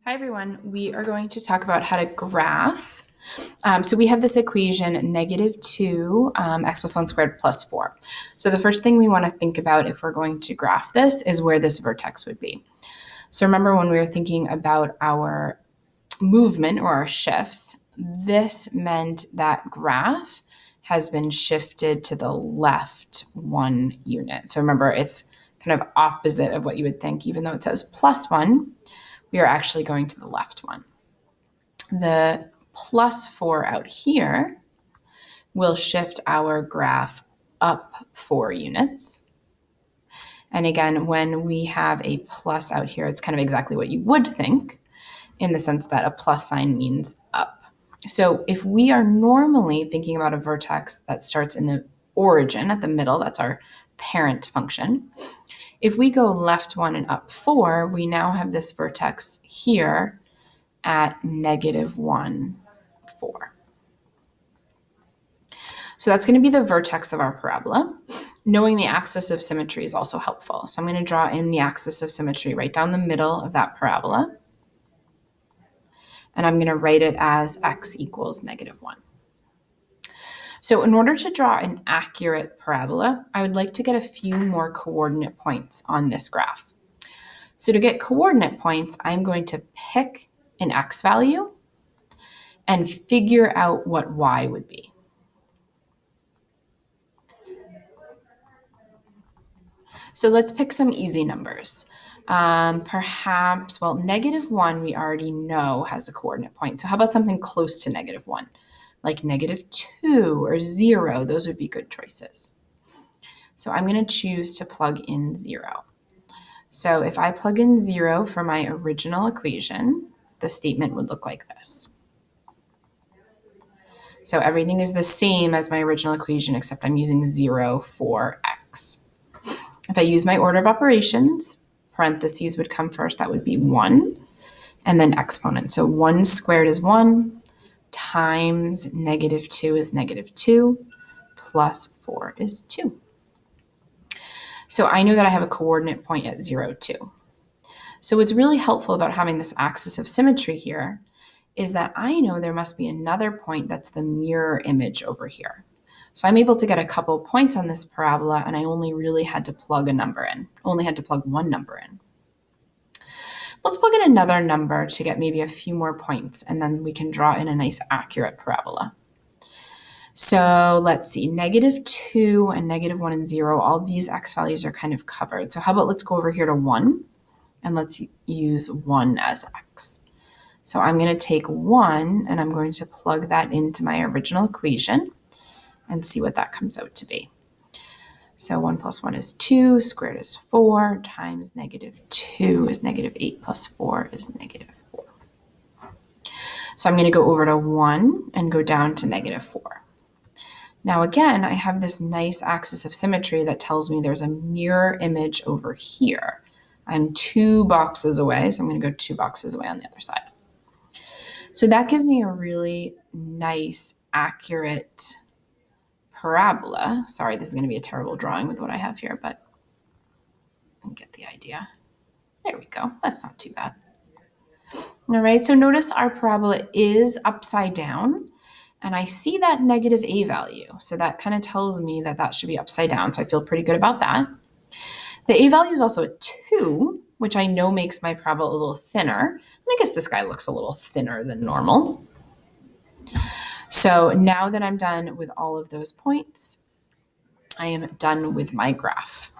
Hi, everyone. We are going to talk about how to graph. So we have this equation, -2 x plus 1 squared plus 4. So the first thing we want to think about if we're going to graph this is where this vertex would be. So remember when we were thinking about our movement or our shifts, this meant that graph has been shifted to the left 1 unit. So remember, it's kind of opposite of what you would think. Even though it says +1, we are actually going to the left one. The +4 out here will shift our graph up 4 units. And again, when we have a plus out here, it's kind of exactly what you would think, in the sense that a plus sign means up. So if we are normally thinking about a vertex that starts in the origin at the middle, that's our parent function. If we go left 1 and up 4, we now have this vertex here at -1, 4. So that's going to be the vertex of our parabola. Knowing the axis of symmetry is also helpful. So I'm going to draw in the axis of symmetry right down the middle of that parabola. And I'm going to write it as x equals -1. So in order to draw an accurate parabola, I would like to get a few more coordinate points on this graph. So to get coordinate points, I'm going to pick an x value and figure out what y would be. So let's pick some easy numbers. Perhaps, -1 we already know has a coordinate point. So how about something close to -1, like -2 or 0? Those would be good choices. So I'm going to choose to plug in 0. So if I plug in 0 for my original equation, the statement would look like this. So everything is the same as my original equation, except I'm using 0 for x. If I use my order of operations, parentheses would come first. That would be 1, and then exponent. So 1 squared is 1, times -2 is -2, plus 4 is 2. So I know that I have a coordinate point at 0, 2. So what's really helpful about having this axis of symmetry here is that I know there must be another point that's the mirror image over here. So I'm able to get a couple points on this parabola, and I only really had to plug a number in, only had to plug one number in. Let's plug in another number to get maybe a few more points, and then we can draw in a nice accurate parabola. So let's see, -2 and -1 and 0, all these x values are kind of covered. So how about let's go over here to 1, and let's use 1 as x. So I'm going to take 1, and I'm going to plug that into my original equation and see what that comes out to be. So 1 plus 1 is 2, squared is 4, times -2 is -8, plus 4 is -4. So I'm going to go over to 1 and go down to -4. Now again, I have this nice axis of symmetry that tells me there's a mirror image over here. I'm 2 boxes away, so I'm going to go 2 boxes away on the other side. So that gives me a really nice, accurate parabola. Sorry, this is going to be a terrible drawing with what I have here, but I get the idea. There we go. That's not too bad. All right, so notice our parabola is upside down, and I see that -a value. So that kind of tells me that that should be upside down, so I feel pretty good about that. The a value is also a 2, which I know makes my parabola a little thinner. And I guess this guy looks a little thinner than normal. So now that I'm done with all of those points, I am done with my graph.